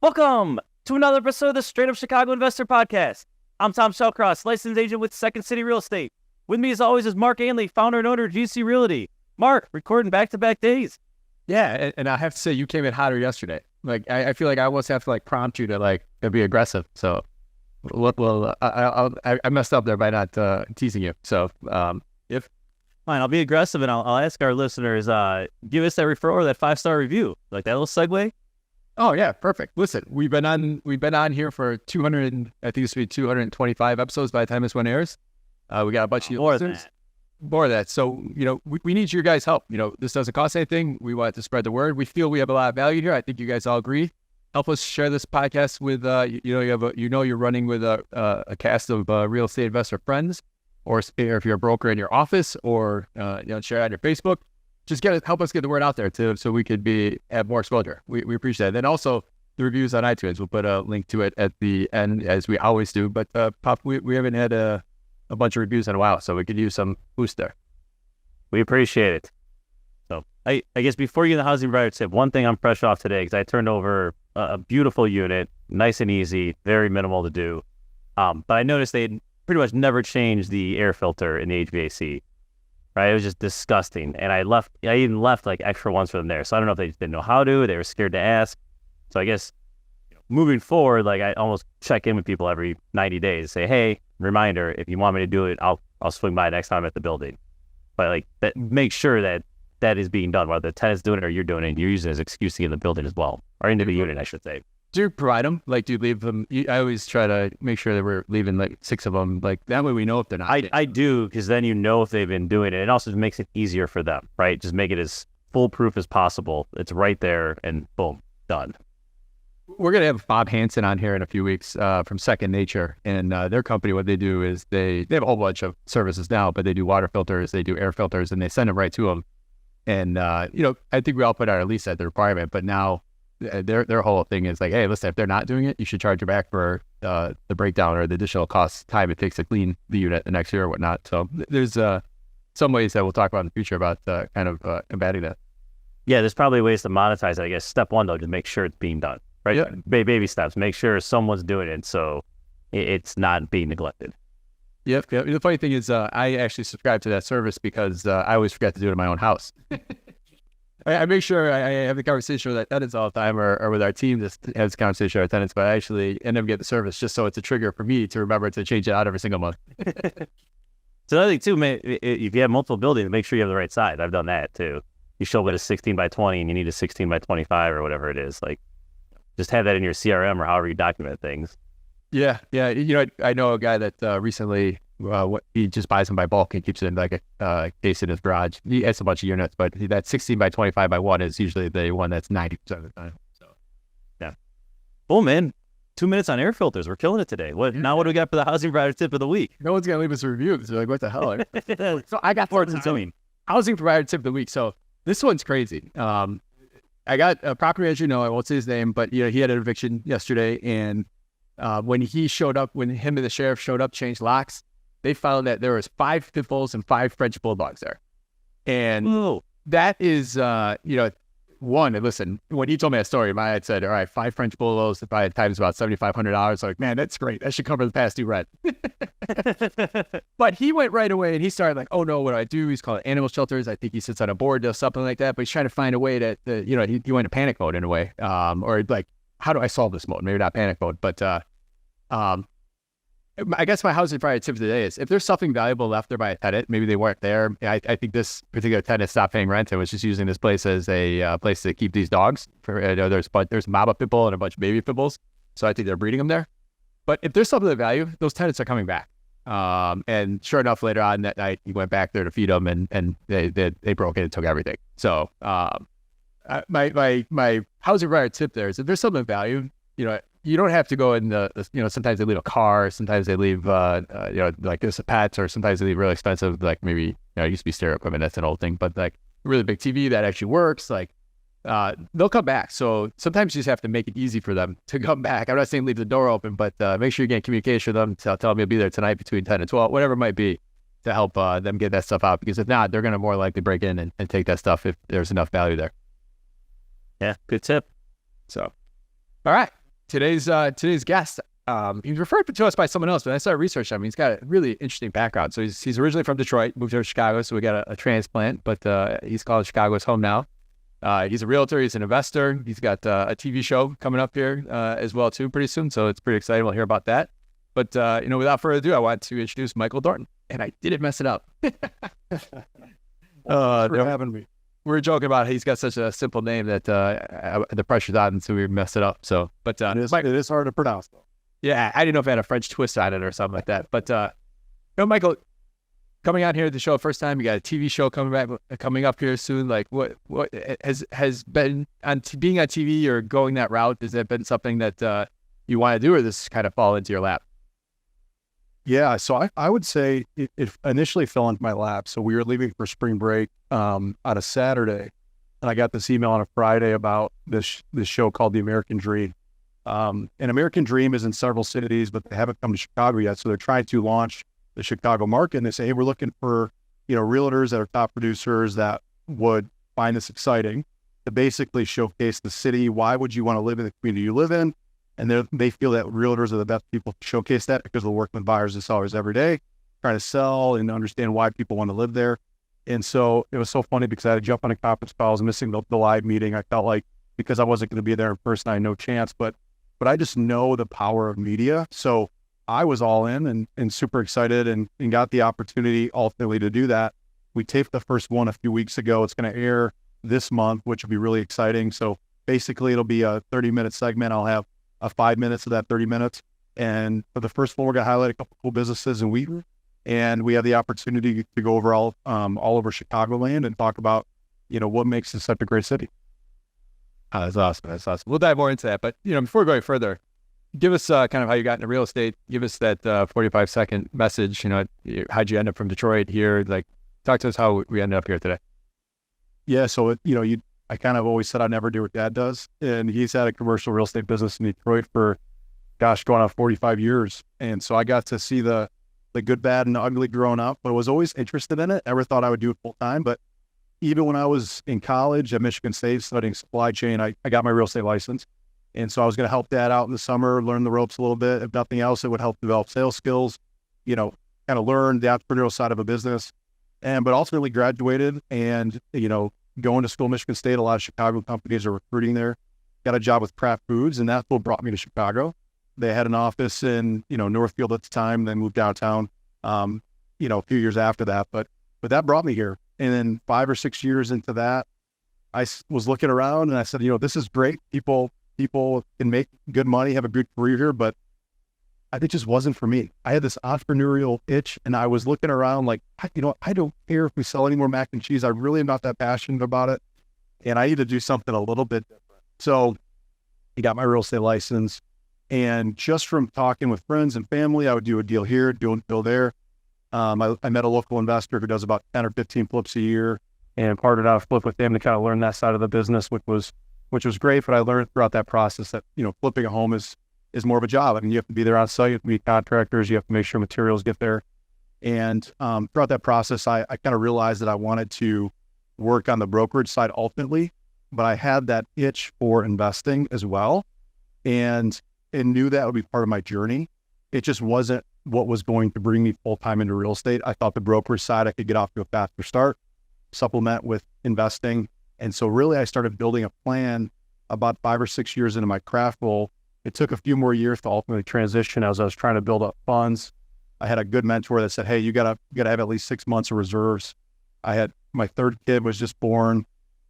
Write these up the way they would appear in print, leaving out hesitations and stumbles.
Welcome to another episode of the Straight Up Chicago Investor Podcast. I'm Tom Shellcross, licensed agent with Second City Real Estate. With me, as always, is Mark Ainley, founder and owner of GC Realty. Mark, recording back-to-back days. Yeah, and I have to say, you came in hotter yesterday. Like, I feel like I almost have to prompt you to be aggressive. So, I messed up there by not teasing you. So, if fine, I'll be aggressive and I'll ask our listeners, give us that referral or that 5-star review. Like that little segue. Oh yeah, perfect. Listen, we've been on here for 200. I think this will be 225 episodes by the time this one airs. We got a bunch of listeners. More of that. So, we need your guys' help. This doesn't cost anything. We want to spread the word. We feel we have a lot of value here. I think you guys all agree. Help us share this podcast with, you're running with a cast of real estate investor friends, or if you're a broker in your office, or, share it on your Facebook. Just help us get the word out there too, so we could have more exposure. We appreciate it. And also the reviews on iTunes. We'll put a link to it at the end, as we always do. But Pop, we haven't had a bunch of reviews in a while, so we could use some boost there. We appreciate it. So I guess before you get the housing provider tip, one thing I'm fresh off today, because I turned over a beautiful unit, nice and easy, very minimal to do. But I noticed they pretty much never changed the air filter in the HVAC. Right? It was just disgusting. And I even left extra ones for them there. So I don't know if they just didn't know how to, they were scared to ask. So I guess moving forward, I almost check in with people every 90 days, say, hey, reminder, if you want me to do it, I'll swing by next time at the building. But make sure that is being done, whether the tenant's doing it or you're doing it, and you're using it as an excuse to get in the building as well, or into the unit, I should say. Do you provide them? Do you leave them? I always try to make sure that we're leaving 6 of them. That way we know if they're not. I do, because then if they've been doing it. It also makes it easier for them, right? Just make it as foolproof as possible. It's right there, and boom, done. We're going to have Bob Hansen on here in a few weeks from Second Nature. And their company, what they do is they have a whole bunch of services now, but they do water filters, they do air filters, and they send them right to them. And, I think we all put out at least at the requirement, but now their whole thing is hey, listen, if they're not doing it, you should charge them back for the breakdown or the additional cost time it takes to clean the unit the next year or whatnot. So there's some ways that we'll talk about in the future about embedding that. Yeah, there's probably ways to monetize it. I guess step one, though, to make sure it's being done, right? Yeah. Baby steps. Make sure someone's doing it so it's not being neglected. Yep. The funny thing is I actually subscribe to that service because I always forget to do it in my own house. I make sure I have the conversation with our tenants all the time, or with our team to have this conversation with our tenants, but I actually end up getting the service just so it's a trigger for me to remember to change it out every single month. So another thing too, if you have multiple buildings, make sure you have the right size. I've done that too. You show up at a 16 by 20 and you need a 16 by 25 or whatever it is. Just have that in your CRM or however you document things. Yeah. I know a guy that recently, he just buys them by bulk and keeps it in a case in his garage. He has a bunch of units, but that 16 by 25 by 1 is usually the one that's 90% of the time. So, yeah. Oh man, 2 minutes on air filters. We're killing it today. Now what do we got for the housing provider tip of the week? No one's gonna leave us a review because they're what the hell? So I got housing provider tip of the week. So this one's crazy. I got a property, as you know, I won't say his name, but he had an eviction yesterday, and when him and the sheriff showed up, changed locks, they found that there was 5 pit bulls and 5 French bulldogs there. And that is, one, and listen, when he told me that story, my head said, all right, 5 French bulldogs, if I had times about $7,500, man, that's great. That should cover the past due rent. But he went right away and he started oh no, what do I do? He's calling animal shelters. I think he sits on a board, does something like that, but he's trying to find a way to he went into panic mode in a way. Or how do I solve this mode? Maybe not panic mode, but I guess my housing provider tip today is if there's something valuable left there by a tenant, maybe they weren't there. I think this particular tenant stopped paying rent and was just using this place as a place to keep these dogs. There's Mama pit bull and a bunch of baby pit bulls, so I think they're breeding them there. But if there's something of value, those tenants are coming back. And sure enough, later on that night, he went back there to feed them, and they broke it and took everything. So my housing provider tip there is if there's something of value, you don't have to go in sometimes they leave a car, sometimes they leave, this pets, or sometimes they leave really expensive, maybe, it used to be stereo equipment, that's an old thing, but a really big TV that actually works, they'll come back. So sometimes you just have to make it easy for them to come back. I'm not saying leave the door open, but make sure you get communication with them, tell them you'll be there tonight between 10 and 12, whatever it might be, to help them get that stuff out, because if not, they're going to more likely break in and take that stuff if there's enough value there. Yeah, good tip. So, all right. today's guest, he was referred to us by someone else, but I started researching him. He's got a really interesting background. So he's originally from Detroit, moved here to Chicago, so we got a transplant, but he's called Chicago's home now. He's a realtor. He's an investor. He's got a TV show coming up here as well too pretty soon. So it's pretty exciting. We'll hear about that. But without further ado, I want to introduce Michael Thornton, and I didn't mess it up. They're having me. We were joking about he's got such a simple name that the pressure's on, so we messed it up. So, but it is hard to pronounce though. Yeah, I didn't know if it had a French twist on it or something like that. But Michael, coming out here to the show first time, you got a TV show coming up here soon. Like, what has been on being on TV or going that route? Has that been something that you want to do, or this kind of fall into your lap? Yeah, so I would say it initially fell into my lap. So we were leaving for spring break on a Saturday, and I got this email on a Friday about this show called The American Dream. And American Dream is in several cities, but they haven't come to Chicago yet. So they're trying to launch the Chicago market, and they say, hey, we're looking for, realtors that are top producers that would find this exciting to basically showcase the city. Why would you want to live in the community you live in? And they feel that realtors are the best people to showcase that because they're working with buyers and sellers every day, trying to sell and understand why people want to live there. And so it was so funny because I had to jump on a conference call. I was missing the live meeting. I felt like because I wasn't going to be there in person, I had no chance. But I just know the power of media. So I was all in and super excited and got the opportunity ultimately to do that. We taped the first one a few weeks ago. It's going to air this month, which will be really exciting. So basically it'll be a 30-minute segment. I'll have 5 minutes of that 30 minutes. And for the first one, we're going to highlight a couple cool businesses in Wheaton. And we have the opportunity to go over all over Chicagoland and talk about, what makes this such a great city. That's awesome. That's awesome. We'll dive more into that. But, before going further, give us kind of how you got into real estate. Give us that 45-second message. How'd you end up from Detroit here? Like, talk to us how we ended up here today. Yeah. So, I kind of always said I'd never do what Dad does. And he's had a commercial real estate business in Detroit for, going on 45 years. And so I got to see the good, bad, and ugly growing up, but I was always interested in it. Never thought I would do it full time. But even when I was in college at Michigan State studying supply chain, I got my real estate license. And so I was going to help Dad out in the summer, learn the ropes a little bit. If nothing else, it would help develop sales skills, kind of learn the entrepreneurial side of a business. But ultimately graduated and, going to school at Michigan State, a lot of Chicago companies are recruiting there. Got a job with Kraft Foods, and that's what brought me to Chicago. They had an office in, Northfield at the time, then moved downtown, a few years after that. But that brought me here. And then 5 or 6 years into that, I was looking around and I said, this is great. People can make good money, have a good career here, but it just wasn't for me. I had this entrepreneurial itch, and I was looking around like, I don't care if we sell any more mac and cheese. I really am not that passionate about it. And I need to do something a little bit different. So I got my real estate license, and just from talking with friends and family, I would do a deal here, do a deal there. I met a local investor who does about 10 or 15 flips a year, and partnered out a flip with them to kind of learn that side of the business, which was great. But I learned throughout that process that, flipping a home is more of a job. I mean, you have to be there on site, you have to meet contractors, you have to make sure materials get there. And throughout that process, I kind of realized that I wanted to work on the brokerage side ultimately, but I had that itch for investing as well, and knew that would be part of my journey. It just wasn't what was going to bring me full-time into real estate. I thought the brokerage side, I could get off to a faster start, supplement with investing. And so really I started building a plan about 5 or 6 years into my craft role. It took a few more years to ultimately transition as I was trying to build up funds. I had a good mentor that said, hey, you gotta have at least 6 months of reserves. I had my third kid was just born,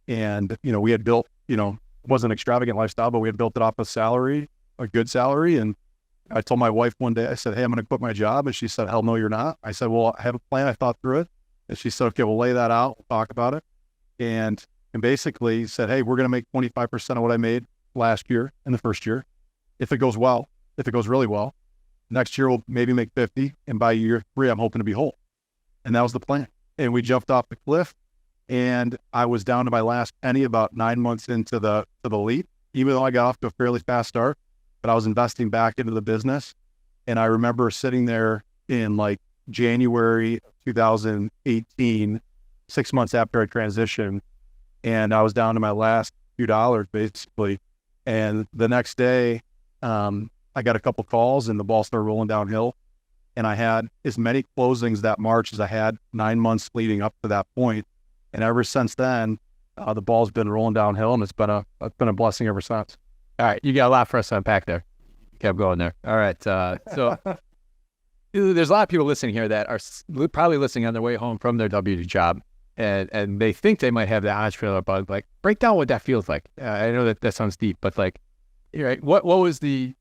and we had built, wasn't an extravagant lifestyle, but we had built it off a good salary. And I told my wife one day, I said, hey, I'm going to quit my job. And she said, hell no, you're not. I said, well, I have a plan. I thought through it. And she said, okay, we'll lay that out. We'll talk about it. And basically said, hey, we're going to make 25% of what I made last year in the first year. If it goes well, if it goes really well, next year we'll maybe make 50. And by year 3, I'm hoping to be whole. And that was the plan. And we jumped off the cliff, and I was down to my last penny about 9 months into the leap, even though I got off to a fairly fast start. But I was investing back into the business. And I remember sitting there in like January of 2018, 6 months after I transitioned, and I was down to my last few dollars basically. And the next day I got a couple calls and the ball started rolling downhill. And I had as many closings that March as I had 9 months leading up to that point. And ever since then, the ball's been rolling downhill, and it's been a blessing ever since. All right, you got a lot for us to unpack there. Kept going there. All right, so there's a lot of people listening here that are probably listening on their way home from their W2 job, and they think they might have the entrepreneur bug. Like, break down what that feels like. I know that sounds deep, but like, right, what was the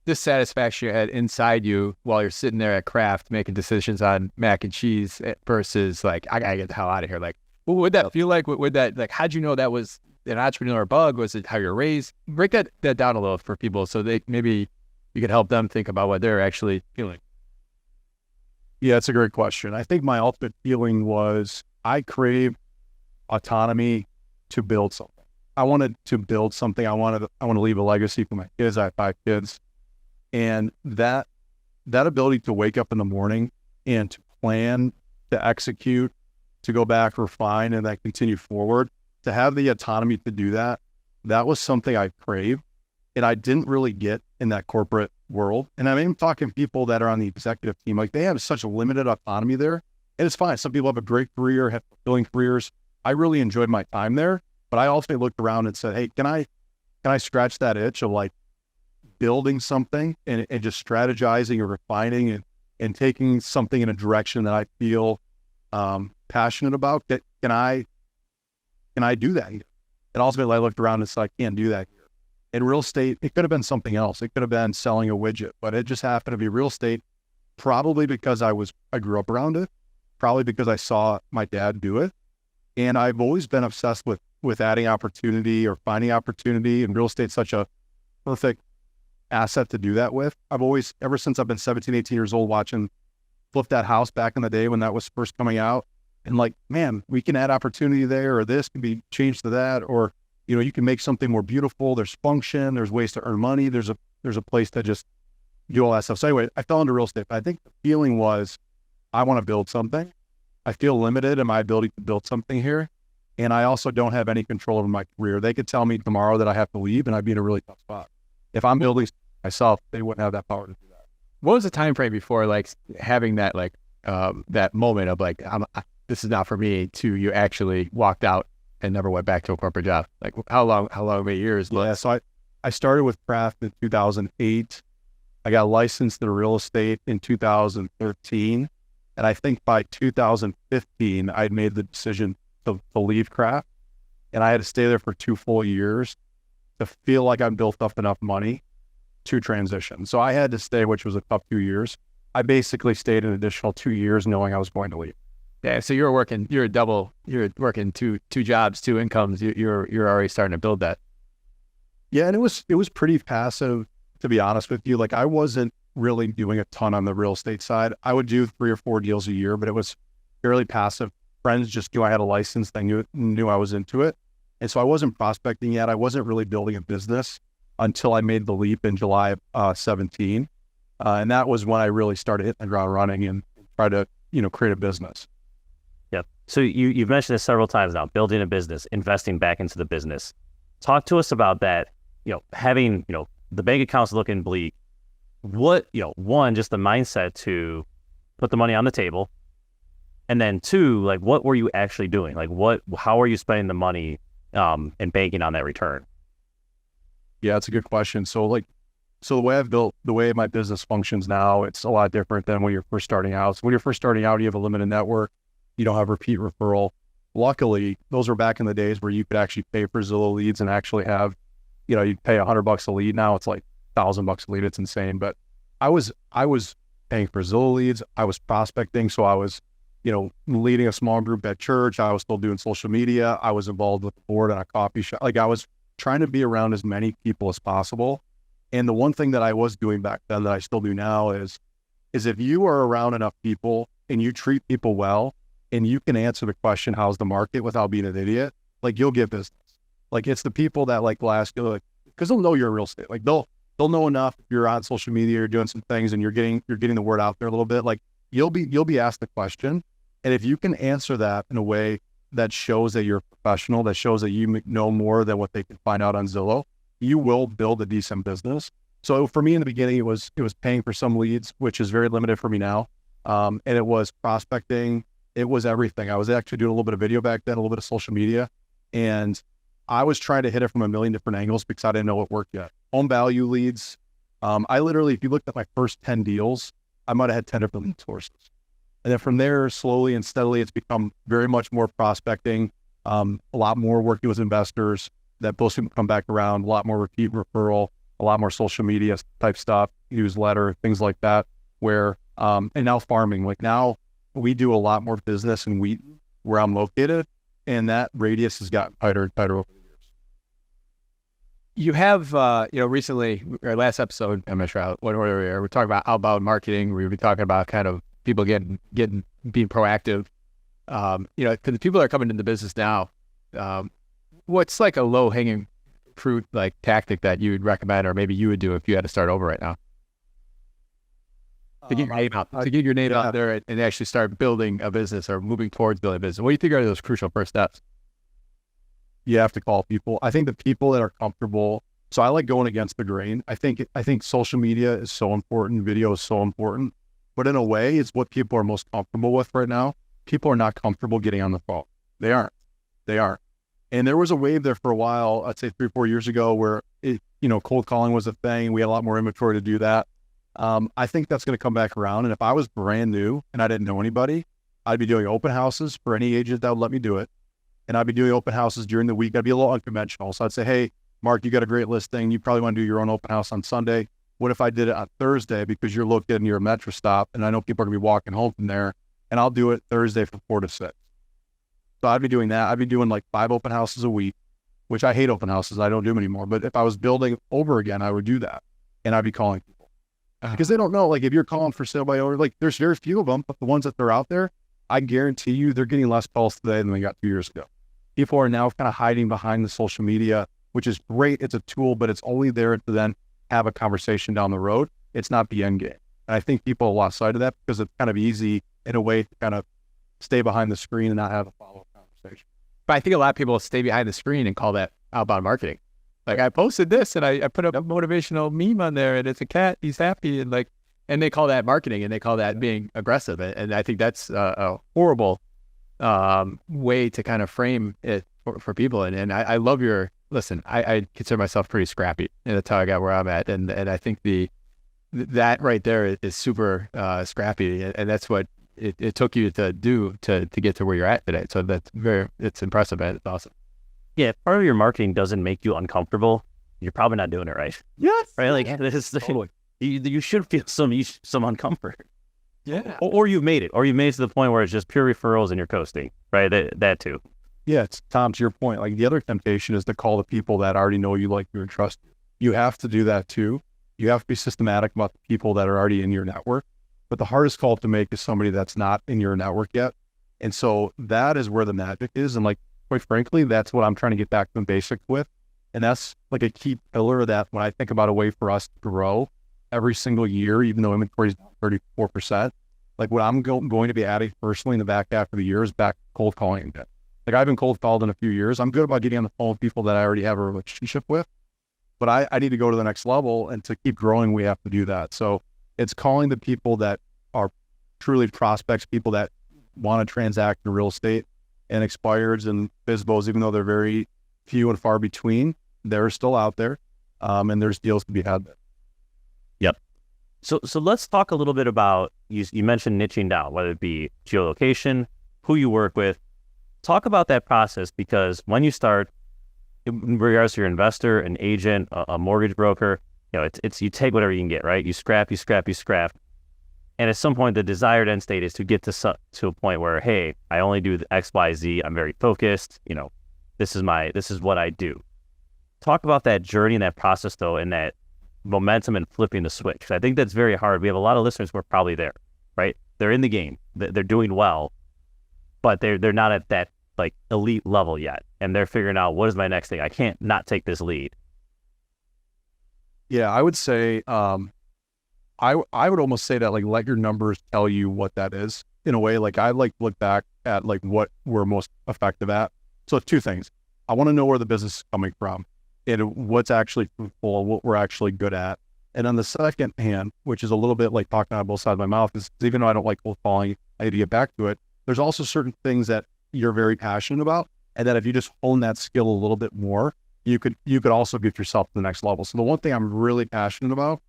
dissatisfaction you had inside you while you're sitting there at Kraft making decisions on mac and cheese versus like, I gotta get the hell out of here? Like, what would that feel like? Would that, like, how'd you know that was an entrepreneur bug? Was it how you're raised? Break that down a little for people so they maybe you could help them think about what they're actually feeling. Yeah, it's a great question. I think my ultimate feeling was I crave autonomy to build something. I wanted to build something. I want to leave a legacy for my kids. I have 5 kids. And that ability to wake up in the morning and to plan, to execute, to go back, refine, and then continue forward, to have the autonomy to do that, that was something I craved. And I didn't really get in that corporate world. And I'm even talking people that are on the executive team, like they have such a limited autonomy there. And it's fine. Some people have a great career, have fulfilling careers. I really enjoyed my time there, but I also looked around and said, hey, can I scratch that itch of like building something and just strategizing or refining and taking something in a direction that I feel passionate about? Can I do that here? And ultimately I looked around and said, I can't do that here. In real estate, it could have been something else. It could have been selling a widget, but it just happened to be real estate, probably because I grew up around it, probably because I saw my dad do it. And I've always been obsessed with adding opportunity or finding opportunity, and real estate's such a perfect asset to do that with. I've always, ever since I've been 17, 18 years old, watching Flip That House back in the day when that was first coming out, and like, man, we can add opportunity there, or this can be changed to that, or, you know, you can make something more beautiful. There's function, there's ways to earn money. There's a place to just do all that stuff. So anyway, I fell into real estate. I think the feeling was, I want to build something. I feel limited in my ability to build something here. And I also don't have any control over my career. They could tell me tomorrow that I have to leave and I'd be in a really tough spot. If I'm building myself, they wouldn't have that power to do that. What was the time frame before like having that like that moment of like, this is not for me, to you actually walked out and never went back to a corporate job? Like how long, many years? Yeah, so I started with Kraft in 2008. I got licensed in real estate in 2013. And I think by 2015, I'd made the decision to leave Kraft. And I had to stay there for 2 full years to feel like I built up enough money to transition. So I had to stay, which was a tough 2 years. I basically stayed an additional 2 years knowing I was going to leave. Yeah, so you're working 2 jobs, 2 incomes. You're already starting to build that. Yeah, and it was pretty passive, to be honest with you. Like I wasn't really doing a ton on the real estate side. I would do 3 or 4 deals a year, but it was fairly passive. Friends just knew I had a license. They knew I was into it. And so I wasn't prospecting yet. I wasn't really building a business until I made the leap in July of 17. And that was when I really started hitting the ground running and tried to, create a business. Yep. So you've mentioned this several times now, building a business, investing back into the business. Talk to us about that, having, the bank accounts looking bleak. What, one, just the mindset to put the money on the table. And then 2, like, what were you actually doing? Like, how are you spending the money and banking on that return? Yeah, it's a good question. So the way my business functions now, it's a lot different than when you're first starting out. So when you're first starting out, you have a limited network. You don't have repeat referral. Luckily, those were back in the days where you could actually pay for Zillow leads and actually have, you'd pay $100 a lead. Now it's like $1,000 a lead. It's insane. But I was paying for Zillow leads. I was prospecting. So I was, leading a small group at church. I was still doing social media. I was involved with the board on a coffee shop. Like I was trying to be around as many people as possible. And the one thing that I was doing back then that I still do now is if you are around enough people and you treat people well and you can answer the question, how's the market, without being an idiot, like you'll get business. Like it's the people that like last, because they'll know you're in real estate. Like they'll know enough if you're on social media, you're doing some things and you're getting the word out there a little bit. Like you'll be asked the question. And if you can answer that in a way that shows that you're a professional, that shows that you know more than what they can find out on Zillow, you will build a decent business. So for me in the beginning, it was paying for some leads, which is very limited for me now. And it was prospecting. It was everything. I was actually doing a little bit of video back then, a little bit of social media. And I was trying to hit it from a million different angles because I didn't know what worked yet. Home value leads. I literally, if you looked at my first 10 deals, I might have had 10 different lead sources. And then from there, slowly and steadily, it's become very much more prospecting, a lot more working with investors that those people come back around, a lot more repeat referral, a lot more social media type stuff, newsletter, things like that, where, and now farming, like now we do a lot more business in Wheaton where I'm located, and that radius has gotten tighter and tighter over the years. You have, recently, our last episode, I'm not sure what order we are, we're talking about outbound marketing. We were talking about kind of people being proactive. For the people that are coming into the business now, what's like a low hanging fruit, like tactic that you would recommend, or maybe you would do if you had to start over right now? To get your name out there and actually start building a business or moving towards building a business. What do you think are those crucial first steps? You have to call people. I think the people that are comfortable. So I like going against the grain. I think social media is so important. Video is so important, but in a way it's what people are most comfortable with right now. People are not comfortable getting on the phone. They aren't. And there was a wave there for a while, I'd say 3-4 years ago, where cold calling was a thing. We had a lot more inventory to do that. I think that's going to come back around. And if I was brand new and I didn't know anybody, I'd be doing open houses for any agent that would let me do it. And I'd be doing open houses during the week. I'd be a little unconventional. So I'd say, hey, Mark, you got a great listing. You probably want to do your own open house on Sunday. What if I did it on Thursday because you're located near a metro stop and I know people are going to be walking home from there, and I'll do it Thursday from 4 to 6. So I'd be doing that. I'd be doing like 5 open houses a week, which I hate open houses. I don't do them anymore. But if I was building over again, I would do that. And I'd be calling people because they don't know, like if you're calling for sale by owner, like there's very few of them, but the ones that they're out there, I guarantee you they're getting less calls today than they got 2 years ago. People are now kind of hiding behind the social media, which is great. It's a tool, but it's only there to then have a conversation down the road. It's not the end game. And I think people have lost sight of that because it's kind of easy in a way to kind of stay behind the screen and not have a follow-up conversation. But I think a lot of people stay behind the screen and call that outbound marketing. Like I posted this and I put up a motivational meme on there and it's a cat, he's happy, and they call that marketing and they call that being aggressive. And I think that's a horrible way to kind of frame it for people. And I love I consider myself pretty scrappy, and that's how I got where I'm at. And I think that right there is super scrappy, and that's what it took you to do to get to where you're at today. So it's impressive, man. It's awesome. Yeah, if part of your marketing doesn't make you uncomfortable, you're probably not doing it right. Yes. Right? Like this is totally. You should feel some uncomfort. Yeah. Or you've made it. Or you've made it to the point where it's just pure referrals and you're coasting. Right? That too. Yeah, it's Tom, to your point. Like the other temptation is to call the people that already know you, like you, and trust you. You have to do that too. You have to be systematic about the people that are already in your network. But the hardest call to make is somebody that's not in your network yet. And so that is where the magic is. And like, quite frankly, that's what I'm trying to get back to the basics with. And that's like a key pillar that when I think about a way for us to grow every single year, even though inventory is down 34%, like what I'm going to be adding personally in the back half of the year is back cold calling again. Like I've been cold called in a few years. I'm good about getting on the phone with people that I already have a relationship with, but I need to go to the next level, and to keep growing, we have to do that. So it's calling the people that are truly prospects, people that want to transact in real estate, and expireds and FSBOs, even though they're very few and far between, they're still out there, and there's deals to be had there. Yep. So let's talk a little bit about, you mentioned niching down, whether it be geolocation, who you work with. Talk about that process, because when you start, in regards to your investor, an agent, a mortgage broker, it's you take whatever you can get, right? You scrap. And at some point, the desired end state is to get to a point where, hey, I only do the X, Y, Z. I'm very focused. This is what I do. Talk about that journey and that process, though, and that momentum and flipping the switch. 'Cause I think that's very hard. We have a lot of listeners who are probably there, right? They're in the game. They're doing well, but they're not at that like elite level yet, and they're figuring out, what is my next thing? I can't not take this lead. Yeah, I would say, I would almost say that, like, let your numbers tell you what that is in a way. Like I like look back at like what we're most effective at. So 2 things. I want to know where the business is coming from. and what's actually fruitful, what we're actually good at. And on the second hand, which is a little bit like talking out of both sides of my mouth, is even though I don't like cold calling, I need to get back to it. There's also certain things that you're very passionate about, and that if you just hone that skill a little bit more, you could also get yourself to the next level. So the one thing I'm really passionate about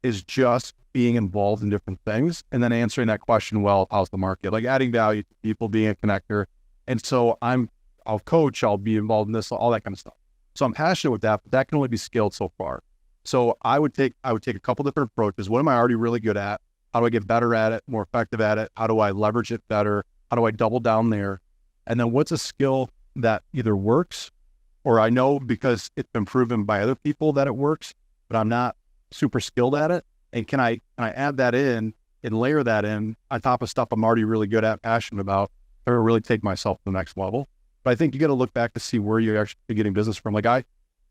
is just being involved in different things, and then answering that question, well, how's the market? Like adding value to people, being a connector. And so I'll coach, I'll be involved in this, all that kind of stuff. So I'm passionate with that, but that can only be skilled so far. So I would take a couple different approaches. What am I already really good at? How do I get better at it, more effective at it? How do I leverage it better? How do I double down there? And then what's a skill that either works, or I know because it's been proven by other people that it works, but I'm not super skilled at it? And can I add that in and layer that in on top of stuff I'm already really good at, passionate about, or really take myself to the next level? But I think you got to look back to see where you're actually getting business from. Like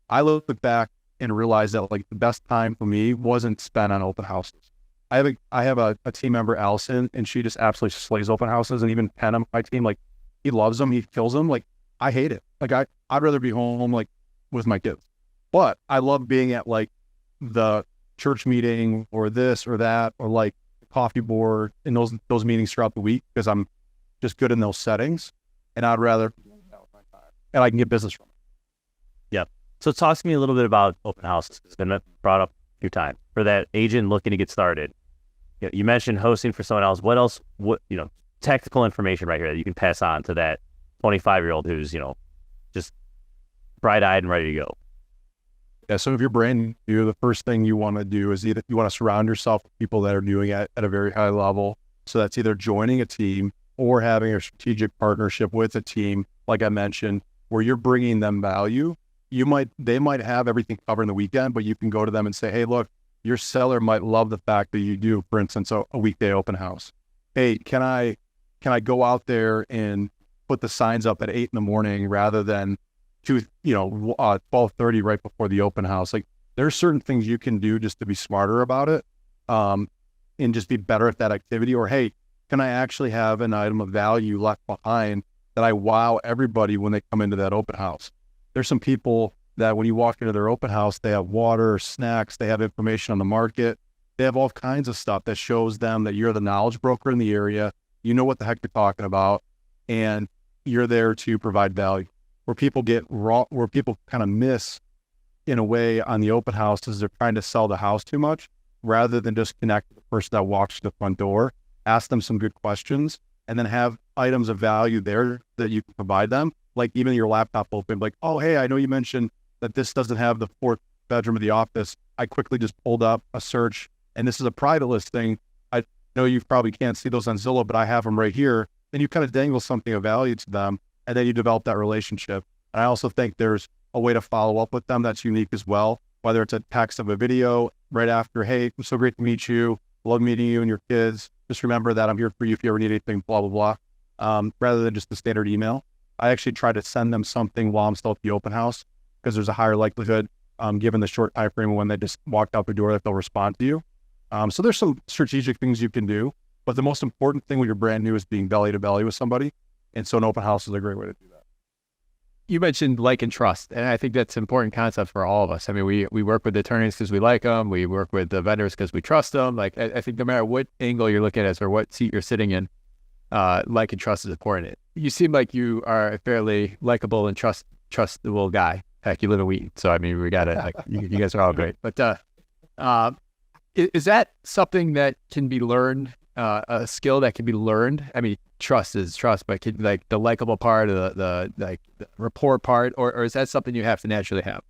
I look back and realize that like the best time for me wasn't spent on open houses. I have a team member, Allison, and she just absolutely slays open houses. And even Penn on my team, like he loves them, he kills them. Like I hate it. Like I'd rather be home like with my kids. But I love being at like the church meeting or this or that, or like the coffee board in those meetings throughout the week, because I'm just good in those settings, and I'd rather, and I can get business from it. Yeah. So talk to me a little bit about open houses. It's been brought up a few times for that agent looking to get started. You mentioned hosting for someone else. What else? What, technical information right here that you can pass on to that 25-year-old who's, just bright-eyed and ready to go. Yeah. So if you're brand new, the first thing you want to do is either you want to surround yourself with people that are doing it at a very high level. So that's either joining a team or having a strategic partnership with a team, like I mentioned, where you're bringing them value. They might have everything covered in the weekend, but you can go to them and say, hey, look, your seller might love the fact that you do, for instance, a weekday open house. Hey, can I go out there and put the signs up at 8 a.m. rather than 12:30 right before the open house? Like there's certain things you can do just to be smarter about it, and just be better at that activity. Or, hey, can I actually have an item of value left behind that I wow everybody when they come into that open house? There's some people that when you walk into their open house, they have water, snacks, they have information on the market. They have all kinds of stuff that shows them that you're the knowledge broker in the area. You know what the heck you're talking about, and you're there to provide value. Where people kind of miss in a way on the open house is they're trying to sell the house too much rather than just connect with the person that walks to the front door, ask them some good questions, and then have items of value there that you can provide them. Like even your laptop open, like, oh, hey, I know you mentioned that this doesn't have the 4th bedroom of the office. I quickly just pulled up a search, and this is a private listing. I know you probably can't see those on Zillow, but I have them right here. And you kind of dangle something of value to them, and then you develop that relationship. And I also think there's a way to follow up with them that's unique as well, whether it's a text of a video right after, hey, it was so great to meet you. Love meeting you and your kids. Just remember that I'm here for you if you ever need anything, blah, blah, blah. Rather than just the standard email. I actually try to send them something while I'm still at the open house, because there's a higher likelihood, given the short time frame when they just walked out the door, that they'll respond to you. So there's some strategic things you can do, but the most important thing when you're brand new is being belly to belly with somebody. And so an open house is a great way to do that. You mentioned like and trust, and I think that's an important concept for all of us. I mean, we work with attorneys because we like them. We work with the vendors because we trust them. Like I think no matter what angle you're looking at or what seat you're sitting in, like and trust is important. You seem like you are a fairly likable and trustable guy. Heck, you live in Wheaton, so I mean, we got it. Like, you guys are all great. But is that something that can be learned? A skill that can be learned? I mean, trust is trust, but like the likable part, the rapport part, or is that something you have to naturally have?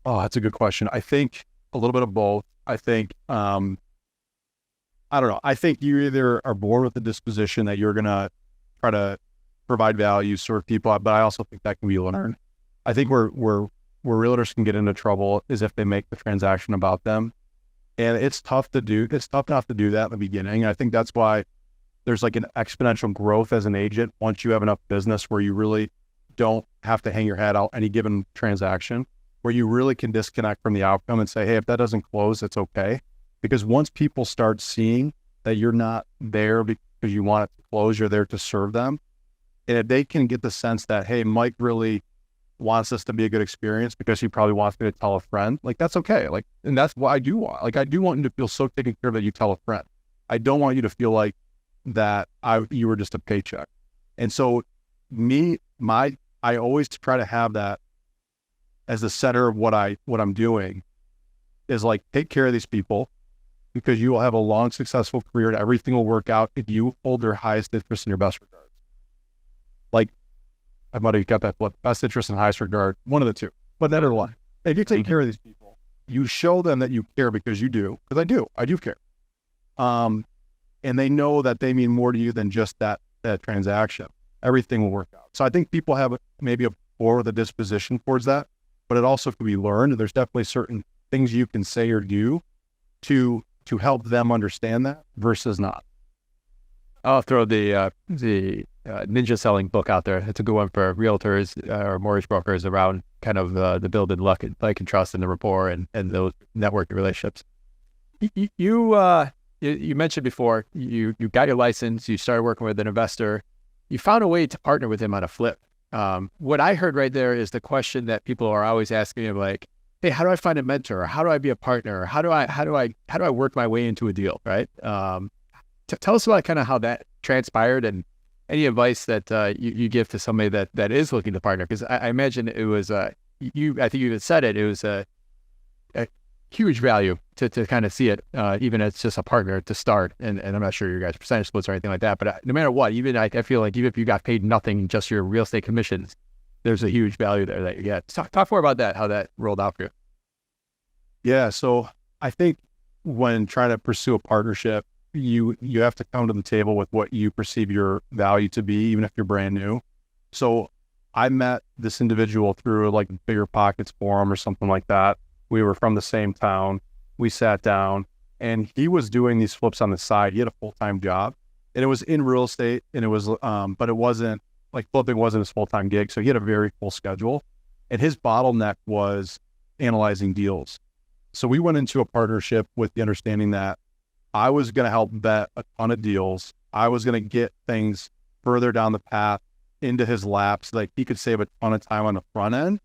Oh, that's a good question. I think a little bit of both. I think I don't know. I think you either are born with the disposition that you're going to try to provide value, serve people, but I also think that can be learned. I think where realtors can get into trouble is if they make the transaction about them. And it's tough to do. It's tough enough to do that in the beginning. And I think that's why there's like an exponential growth as an agent once you have enough business where you really don't have to hang your hat out any given transaction, where you really can disconnect from the outcome and say, hey, if that doesn't close, it's okay. Because once people start seeing that you're not there because you want it to close, you're there to serve them. And if they can get the sense that, hey, Mike really wants this to be a good experience because he probably wants me to tell a friend. Like, that's okay. Like, and that's what I do want. Like, I do want you to feel so taken care of that you tell a friend. I don't want you to feel like that you were just a paycheck. And so I always try to have that as the center of what I'm doing is like, take care of these people because you will have a long, successful career and everything will work out if you hold their highest interest in your best regards. Like, I might have got that flip, best interest and highest regard, one of the two, but that are one. If you take care of these people, you show them that you care because you do, because I do care. And they know that they mean more to you than just that transaction. Everything will work out. So I think people have maybe a poor the disposition towards that, but it also can be learned. And there's definitely certain things you can say or do to help them understand that versus not. I'll throw the ninja selling book out there. It's a good one for realtors or mortgage brokers around kind of the building luck and like and trust and the rapport and those networking relationships. You mentioned before you got your license, you started working with an investor, you found a way to partner with him on a flip. What I heard right there is the question that people are always asking me, like, hey, how do I find a mentor? Or how do I be a partner? Or how do I work my way into a deal? Right? Tell us about kind of how that transpired and any advice that you give to somebody that is looking to partner. Because I imagine it was I think you even said it was a huge value to kind of see it, even as just a partner to start. And I'm not sure your guys' percentage splits or anything like that, but no matter what, even I feel like even if you got paid nothing, just your real estate commissions, there's a huge value there that you get. Talk more about that, how that rolled out for you. Yeah. So I think when trying to pursue a partnership, you have to come to the table with what you perceive your value to be, even if you're brand new. So I met this individual through like Bigger Pockets forum or something like that. We were from the same town. We sat down and he was doing these flips on the side. He had a full-time job and it was in real estate and it was, but it wasn't like flipping wasn't his full-time gig. So he had a very full schedule and his bottleneck was analyzing deals. So we went into a partnership with the understanding that I was going to help vet a ton of deals. I was going to get things further down the path into his lap so that he could save a ton of time on the front end.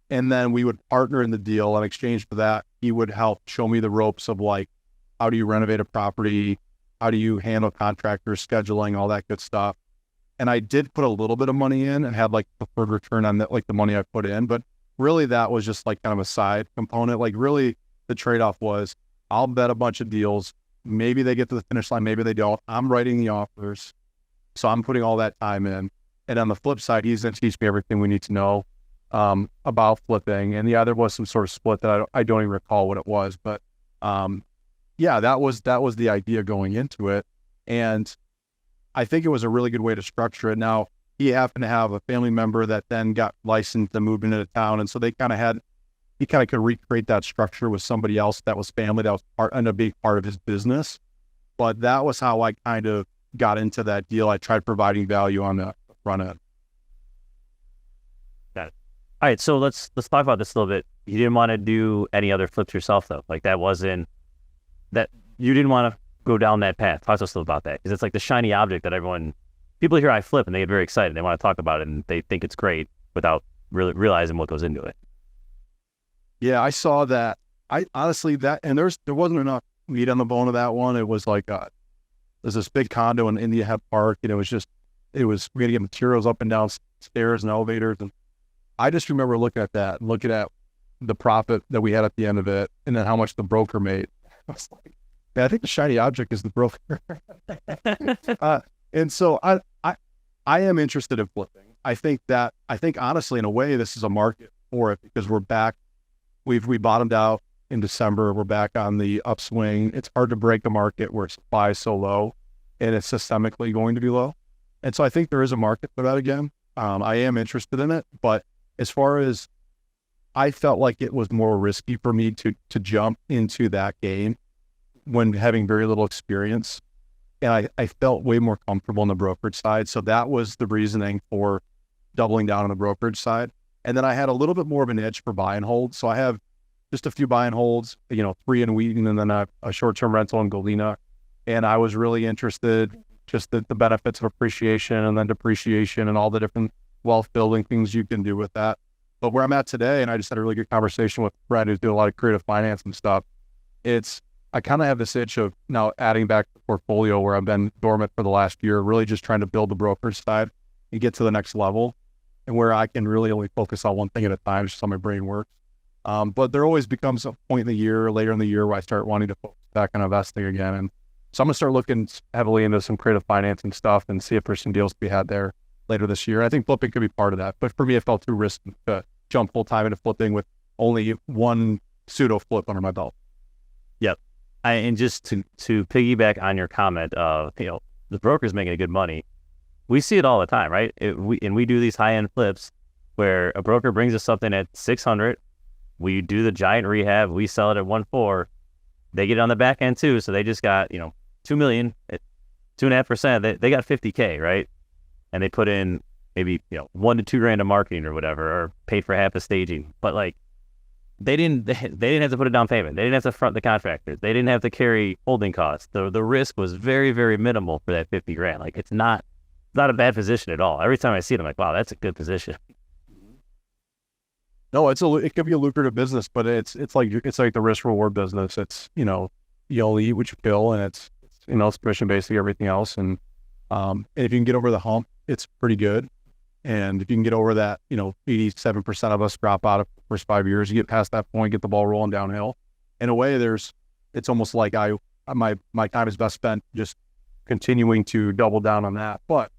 And then we would partner in the deal. In exchange for that, he would help show me the ropes of like, how do you renovate a property? How do you handle contractors, scheduling, all that good stuff. And I did put a little bit of money in and had like preferred return on that, like the money I put in. But really that was just like kind of a side component. Like really the trade-off was I'll bet a bunch of deals. Maybe they get to the finish line. Maybe they don't. I'm writing the offers. So I'm putting all that time in. And on the flip side, he's going to teach me everything we need to know about flipping. And yeah, there was some sort of split that I don't even recall what it was, but yeah, that was the idea going into it. And I think it was a really good way to structure it. Now he happened to have a family member that then got licensed and moved into town. And so he kind of could recreate that structure with somebody else that was family, that was ended up being part of his business. But that was how I kind of got into that deal. I tried providing value on the front end. All right, so let's talk about this a little bit. You didn't want to do any other flips yourself, though. Like that wasn't that you didn't want to go down that path. Talk to us a little about that, because it's like the shiny object that people hear I flip and they get very excited. They want to talk about it and they think it's great without really realizing what goes into it. Yeah, I saw that. I honestly and there wasn't enough meat on the bone of that one. It was like there's this big condo in India Park, and we had to get materials up and down stairs and elevators, and I just remember looking at that and looking at the profit that we had at the end of it and then how much the broker made. I was like, man, I think the shiny object is the broker. And so I am interested in flipping. I think honestly, in a way, this is a market for it because we're back. We bottomed out in December. We're back on the upswing. It's hard to break a market where supply is so low and it's systemically going to be low. And so I think there is a market for that again. I am interested in it, but as far as I felt like it was more risky for me to jump into that game when having very little experience. And I felt way more comfortable on the brokerage side. So that was the reasoning for doubling down on the brokerage side. And then I had a little bit more of an edge for buy and hold. So I have just a few buy and holds, 3 in Wheaton and then a short-term rental in 𝗥𝗲𝗃𝗃. And I was really interested just the benefits of appreciation and then depreciation and all the different wealth building things you can do with that. But where I'm at today, and I just had a really good conversation with a friend who's doing a lot of creative finance and stuff, I kind of have this itch of now adding back the portfolio where I've been dormant for the last year, really just trying to build the brokerage side and get to the next level, and where I can really only focus on one thing at a time, just how my brain works. But there always becomes a point in the year, later in the year, where I start wanting to focus back on investing again. And so I'm going to start looking heavily into some creative financing stuff and see if there's some deals to be had there later this year. I think flipping could be part of that. But for me, it felt too risky to jump full time into flipping with only one pseudo flip under my belt. Yep. And just to piggyback on your comment of, the broker's making good money. We see it all the time, right? We do these high-end flips where a broker brings us something at 600. We do the giant rehab. We sell it at 1.4. They get it on the back end too. So they just got, 2 million at 2.5%. They got 50K, right? And they put in maybe, $1 to $2 grand of marketing or whatever, or paid for half the staging. But like, they didn't have to put a down payment. They didn't have to front the contractors. They didn't have to carry holding costs. The risk was very, very minimal for that 50 grand. Like, it's not a bad position at all. Every time I see it, I'm like, wow, that's a good position. No, it could be a lucrative business, but it's like the risk reward business. It's, you only eat what you kill, and it's commission basically everything else. And if you can get over the hump, it's pretty good. And if you can get over that, 87% of us drop out of the first 5 years, you get past that point, get the ball rolling downhill. In a way, it's almost like my time is best spent just continuing to double down on that. But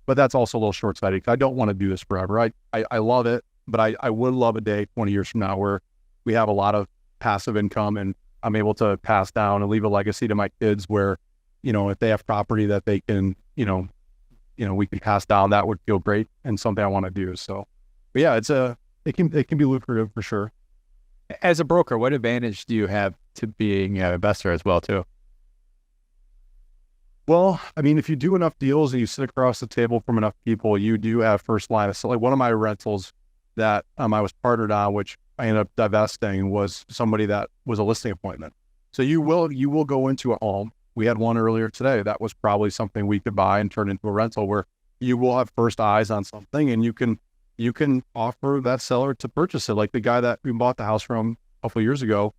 that's also a little short-sighted because I don't want to do this forever. I love it, but I would love a day 20 years from now where we have a lot of passive income and I'm able to pass down and leave a legacy to my kids where, if they have property that they can, we can pass down, that would feel great and something I want to do. So, but yeah, it can be lucrative for sure. As a broker, what advantage do you have to being an investor as well too? Well, I mean, if you do enough deals and you sit across the table from enough people, you do have first line. So like one of my rentals that I was partnered on, which I ended up divesting, was somebody that was a listing appointment. So you will go into a home. We had one earlier today. That was probably something we could buy and turn into a rental where you will have first eyes on something and you can offer that seller to purchase it. Like the guy that we bought the house from a couple of years ago,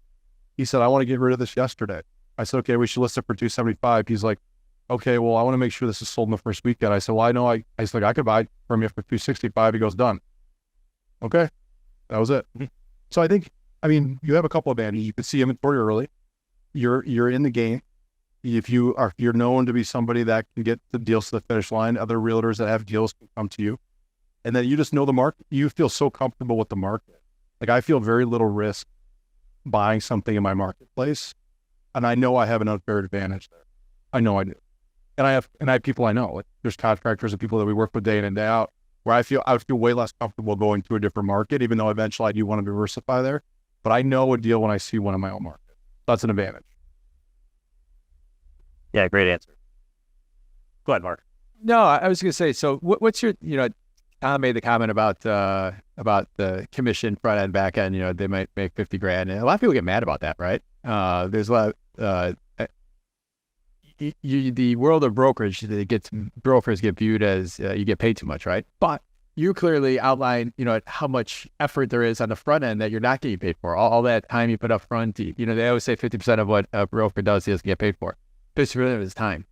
he said, I want to get rid of this yesterday. I said, okay, we should list it for $275. He's like, okay, well, I want to make sure this is sold in the first weekend. I said, well, I know I said, I could buy it from you for $265. He goes, done. Okay. That was it. So you have a couple of advantages. You can see inventory early. You're in the game. If you're known to be somebody that can get the deals to the finish line, other realtors that have deals can come to you. And then you just know the market. You feel so comfortable with the market. Like I feel very little risk buying something in my marketplace. And I know I have an unfair advantage there. I know I do. And I have people I know. Like there's contractors and people that we work with day in and day out where I feel way less comfortable going to a different market, even though eventually I do want to diversify there. But I know a deal when I see one in my own market. That's an advantage. Yeah, great answer. Go ahead, Mark. No, I was going to say, so what's your, Tom made the comment about the commission front end, back end, they might make 50 grand. And a lot of people get mad about that, right? There's a lot of, the world of brokerage, brokers get viewed as you get paid too much, right? But you clearly outline, how much effort there is on the front end that you're not getting paid for. All that time you put up front, they always say 50% of what a broker does he doesn't get paid for. 50% of his time.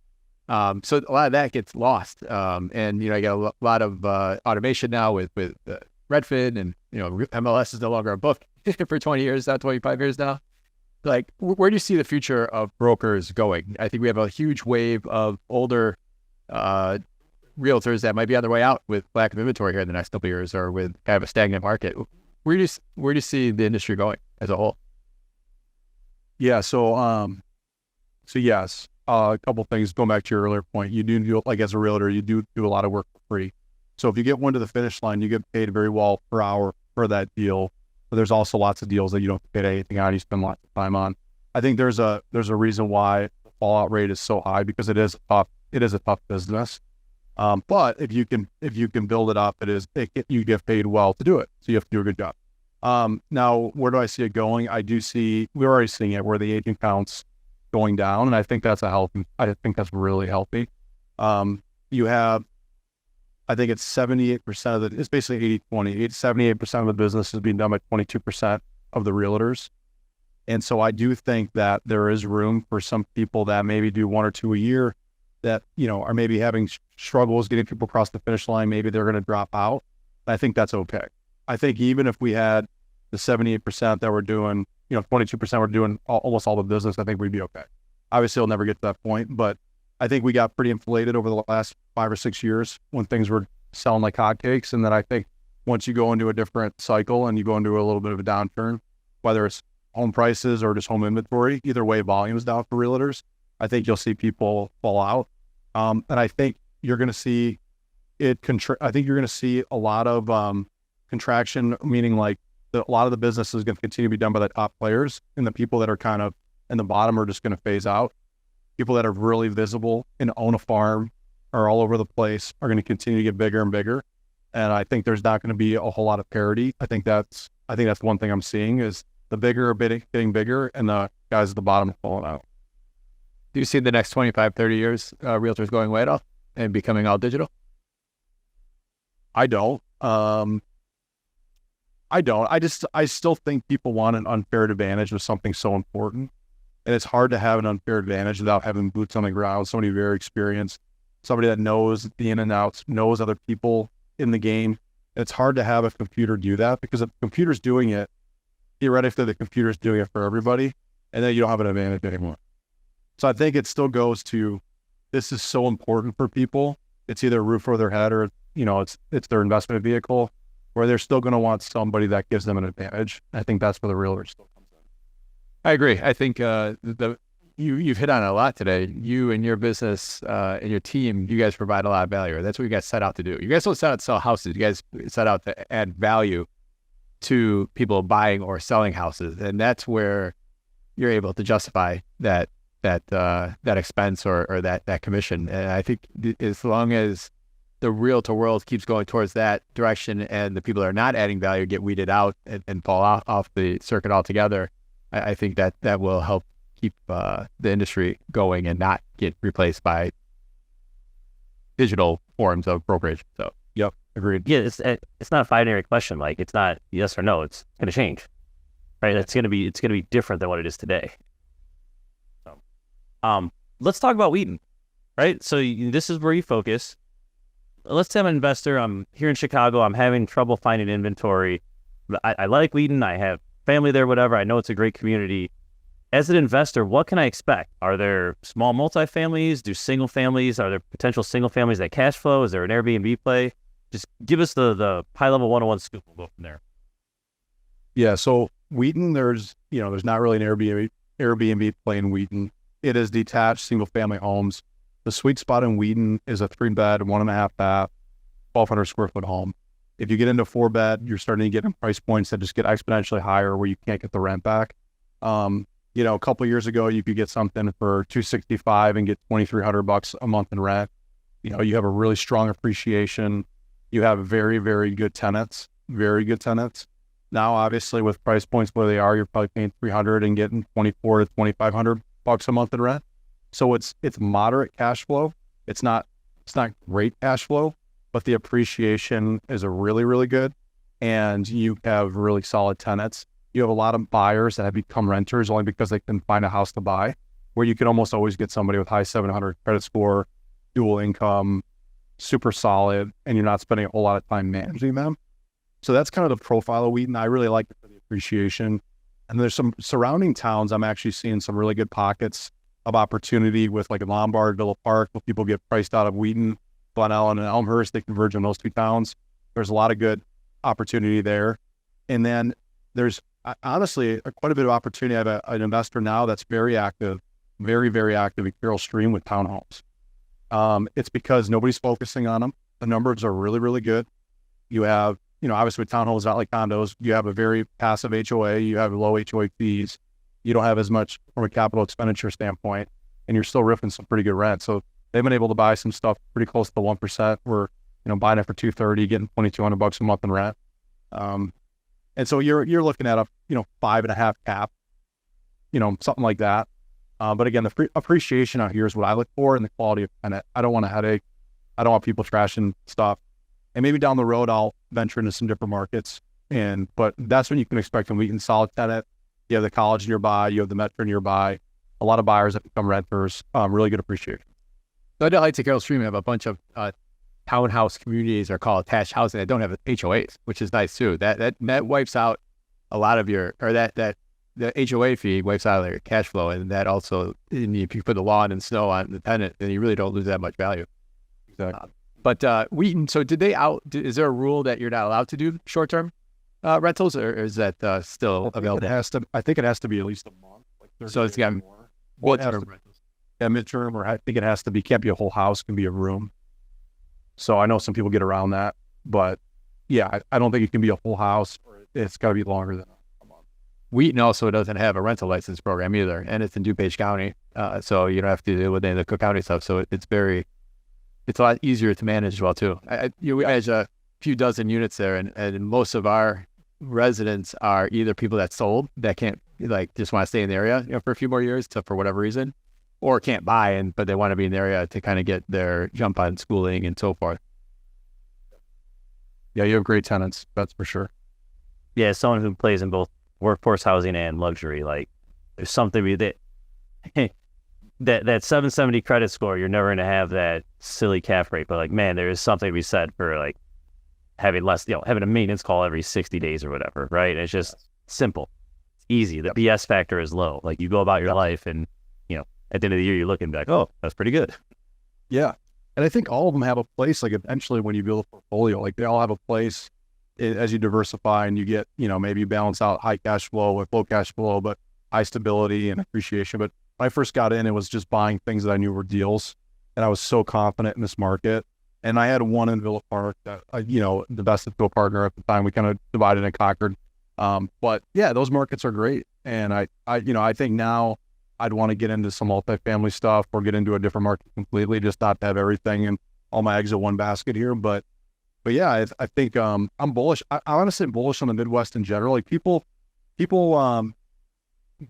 So a lot of that gets lost. And, I got a lot of automation now with Redfin and, MLS is no longer a book for 20 years, not 25 years now. Like, where do you see the future of brokers going? I think we have a huge wave of older realtors that might be on their way out with lack of inventory here in the next couple of years or with kind of a stagnant market. Where do you see the industry going as a whole? Yeah. So yes, a couple of things going back to your earlier point. You do, like as a realtor, you do a lot of work for free. So if you get one to the finish line, you get paid very well per hour for that deal. But there's also lots of deals that you don't get anything on. You spend lots of time on. I think there's a reason why the fallout rate is so high because it is a tough business. But if you can build it up, you get paid well to do it. So you have to do a good job. Now, where do I see it going? We're already seeing it where the agent counts going down. And I think that's really healthy. You have I think it's 78% of it's basically 80-20. 78% of the business is being done by 22% of the realtors. And so I do think that there is room for some people that maybe do 1 or 2 a year that, are maybe having struggles getting people across the finish line. Maybe they're going to drop out. I think that's okay. I think even if we had the 78% that we're doing, 22% we're doing almost all the business, I think we'd be okay. Obviously, it'll never get to that point, but I think we got pretty inflated over the last 5 or 6 years when things were selling like hotcakes. And then I think once you go into a different cycle and you go into a little bit of a downturn, whether it's home prices or just home inventory, either way, volume is down for realtors. I think you'll see people fall out. And I think you're going to see I think you're going to see a lot of contraction, meaning like a lot of the business is going to continue to be done by the top players, and the people that are kind of in the bottom are just going to phase out. People that are really visible and own a farm are all over the place are going to continue to get bigger and bigger. And I think there's not going to be a whole lot of parity. I think that's one thing I'm seeing is the bigger are getting bigger and the guys at the bottom are falling out. Do you see the next 25, 30 years, realtors going way off and becoming all digital? I don't. I still think people want an unfair advantage with something so important. And it's hard to have an unfair advantage without having boots on the ground, somebody very experienced, somebody that knows the in and outs, knows other people in the game. And it's hard to have a computer do that, because if the computer's doing it, theoretically the computer's doing it for everybody, and then you don't have an advantage anymore. So I think it still goes to, this is so important for people. It's either a roof over their head or, it's their investment vehicle, where they're still going to want somebody that gives them an advantage. I think that's where the realtor still comes in. I agree. I think you've hit on it a lot today. You and your business and your team, you guys provide a lot of value. That's what you guys set out to do. You guys don't set out to sell houses. You guys set out to add value to people buying or selling houses, and that's where you're able to justify that expense or that commission. And I think as long as the realtor world keeps going towards that direction, and the people that are not adding value get weeded out and fall off the circuit altogether, I think that will help keep the industry going and not get replaced by digital forms of brokerage. So, yep, agreed. Yeah, it's not a binary question. Like, it's not yes or no. It's going to change, right? It's going to be different than what it is today. So, let's talk about Wheaton, right? So this is where you focus. Let's say I'm an investor. I'm here in Chicago. I'm having trouble finding inventory. I like Wheaton. I have family there, whatever. I know it's a great community. As an investor, what can I expect? Are there small multifamilies? Do single families? Are there potential single families that cash flow? Is there an Airbnb play? Just give us the high level 101 scoop. We'll go from there. Yeah. So Wheaton, there's not really an Airbnb play in Wheaton. It is detached single family homes. The sweet spot in Wheaton is a 3-bed, 1.5 bath, 1,200 square foot home. If you get into 4-bed, you're starting to get in price points that just get exponentially higher, where you can't get the rent back. A couple of years ago, you could get something for $265 and get $2,300 a month in rent. You have a really strong appreciation. You have very, very good tenants, very good tenants. Now, obviously, with price points where they are, you're probably paying $300 and getting $2,400 to $2,500 a month in rent. So it's moderate cash flow. It's not great cash flow, but the appreciation is a really, really good. And you have really solid tenants. You have a lot of buyers that have become renters only because they can find a house to buy, where you can almost always get somebody with high 700 credit score, dual income, super solid, and you're not spending a whole lot of time managing them. So that's kind of the profile of Wheaton. I really like it for the appreciation. And there's some surrounding towns. I'm actually seeing some really good pockets of opportunity with, like, Lombard, Villa Park, where people get priced out of Wheaton, Glen Ellen, and Elmhurst. They converge in those two towns. There's a lot of good opportunity there. And then there's honestly quite a bit of opportunity. I have an investor now that's very active, very, very active in Carroll Stream with townhomes. It's because nobody's focusing on them. The numbers are really, really good. You have, obviously with townhomes, not like condos, you have a very passive HOA, you have low HOA fees, you don't have as much from a capital expenditure standpoint, and you're still ripping some pretty good rent. So they've been able to buy some stuff pretty close to the 1%. We're, buying it for $230, getting $2,200 a month in rent. And so you're looking at a 5.5 cap, something like that. But again, the appreciation out here is what I look for, and the quality of tenant. I don't want a headache. I don't want people trashing stuff. And maybe down the road, I'll venture into some different markets. But that's when you can expect in Wheaton, solid tenant. You have the college nearby, you have the metro nearby. A lot of buyers that become renters, really good appreciation. So I like to 𝗥𝗲𝗃𝗃 have a bunch of townhouse communities are called attached housing that don't have HOAs, which is nice too. That wipes out a lot of your, or the HOA fee wipes out your cash flow, and that also, if you put the lawn and snow on the tenant, then you really don't lose that much value. Exactly. But Wheaton, so is there a rule that you're not allowed to do short-term rentals, or is that still available? I think it has to be at least a month. Like So it's got more. midterm rentals. Yeah, midterm, or I think it has to be, can't be a whole house, can be a room. So I know some people get around that, but yeah, I don't think it can be a whole house. It's got to be longer than a month. Wheaton also doesn't have a rental license program either, and it's in DuPage County, so you don't have to deal with any of the Cook County stuff. So it's a lot easier to manage as well too. We manage a few dozen units there, and most of our residents are either people that sold that can't, like, just want to stay in the area, for a few more years for whatever reason, or can't buy but they want to be in the area to kind of get their jump on schooling and so forth. Yeah, you have great tenants, that's for sure. Yeah, someone who plays in both workforce housing and luxury, like, there's something that 770 credit score, you're never going to have that silly cap rate, but like, man, there is something to be said for like having less, having a maintenance call every 60 days or whatever, right? And it's just simple, it's easy. The BS factor is low. Like, you go about your life, and at the end of the year, you're looking back, oh, that's pretty good. Yeah. And I think all of them have a place, like, eventually when you build a portfolio, like, they all have a place as you diversify and you get, maybe you balance out high cash flow with low cash flow, but high stability and appreciation. But when I first got in, it was just buying things that I knew were deals. And I was so confident in this market. And I had one in Villa Park that, the best of a partner at the time, we kind of divided and conquered. But yeah, those markets are great. And I think now I'd want to get into some multifamily stuff or get into a different market completely, just not to have everything and all my eggs in one basket here. But yeah, I think I'm bullish. I honestly am bullish on the Midwest in general. Like, people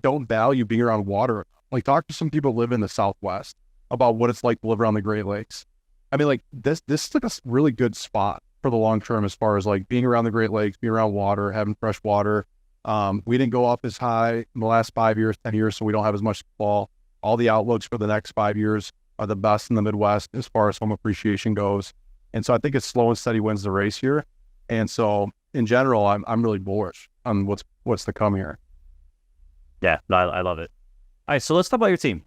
don't value being around water. Like, talk to some people who live in the Southwest about what it's like to live around the Great Lakes. I mean, like, this is like a really good spot for the long term as far as like being around the Great Lakes, being around water, having fresh water. We didn't go up as high in the last 5 years, 10 years, so we don't have as much fall. All the outlooks for the next 5 years are the best in the Midwest as far as home appreciation goes. And so I think it's slow and steady wins the race here. And so in general, I'm really bullish on what's to come here. Yeah, no, I love it. All right, so let's talk about your team.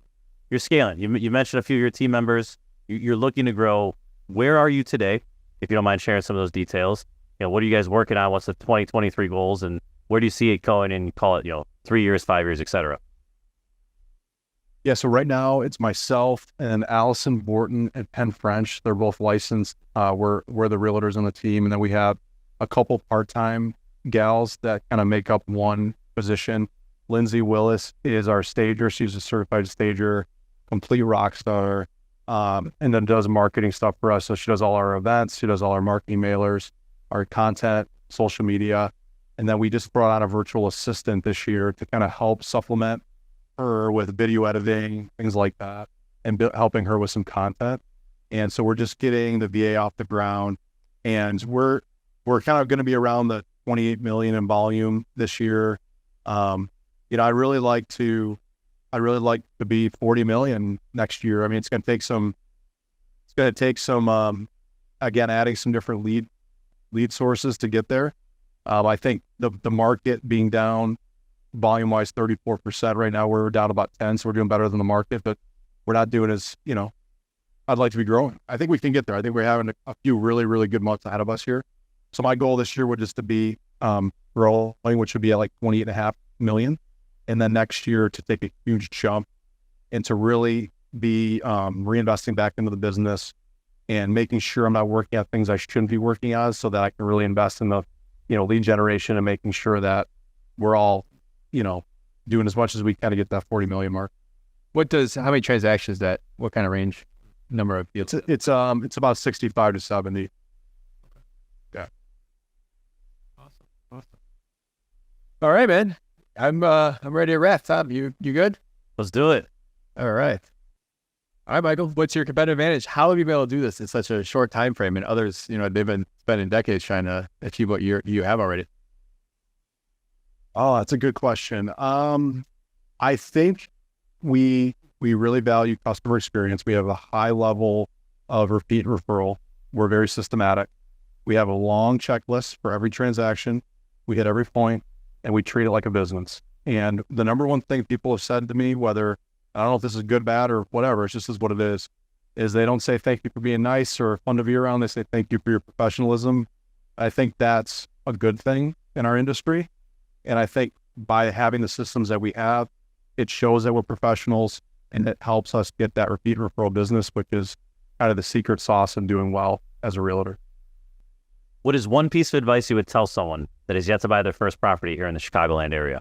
You're scaling. You mentioned a few of your team members. You're looking to grow. Where are you today? If you don't mind sharing some of those details. What are you guys working on? What's the 2023 goals, and where do you see it going in, call it, 3 years, 5 years, et cetera? Yeah, so right now it's myself and Allison Borton and Penn French. They're both licensed. We're the realtors on the team. And then we have a couple part-time gals that kind of make up one position. Lindsay Willis is our stager. She's a certified stager, complete rock star, and then does marketing stuff for us. So she does all our events. She does all our marketing mailers, our content, social media. And then we just brought on a virtual assistant this year to kind of help supplement her with video editing, things like that, and helping her with some content. And so we're just getting the VA off the ground, and we're kind of going to be around the 28 million in volume this year. I'd really like to be 40 million next year. I mean, it's going to take some, again, adding some different lead sources to get there. I think the market being down volume-wise 34% right now, we're down about 10, so we're doing better than the market, but we're not doing as, I'd like to be growing. I think we can get there. I think we're having a few really, really good months ahead of us here. So my goal this year would just to be growing, which would be at like 28.5 million. And then next year to take a huge jump and to really be reinvesting back into the business and making sure I'm not working on things I shouldn't be working on, so that I can really invest in the, lead generation and making sure that we're all, doing as much as we can to get that 40 million mark. How many transactions what kind of range, number of deals? It's about 65 to 70. Yeah. Awesome. All right, man. I'm ready to wrap. Tom, you good? Let's do it. All right. All right, Michael, what's your competitive advantage? How have you been able to do this in such a short time frame? And others, they've been spending decades trying to achieve what you have already. Oh, that's a good question. I think we really value customer experience. We have a high level of repeat referral. We're very systematic. We have a long checklist for every transaction. We hit every point, and we treat it like a business. And the number one thing people have said to me, whether I don't know if this is good, bad, or whatever, it's just is what it is they don't say thank you for being nice or fun to be around. They say thank you for your professionalism. I think that's a good thing in our industry. And I think by having the systems that we have, it shows that we're professionals, and it helps us get that repeat referral business, which is kind of the secret sauce in doing well as a realtor. What is one piece of advice you would tell someone that is yet to buy their first property here in the Chicagoland area?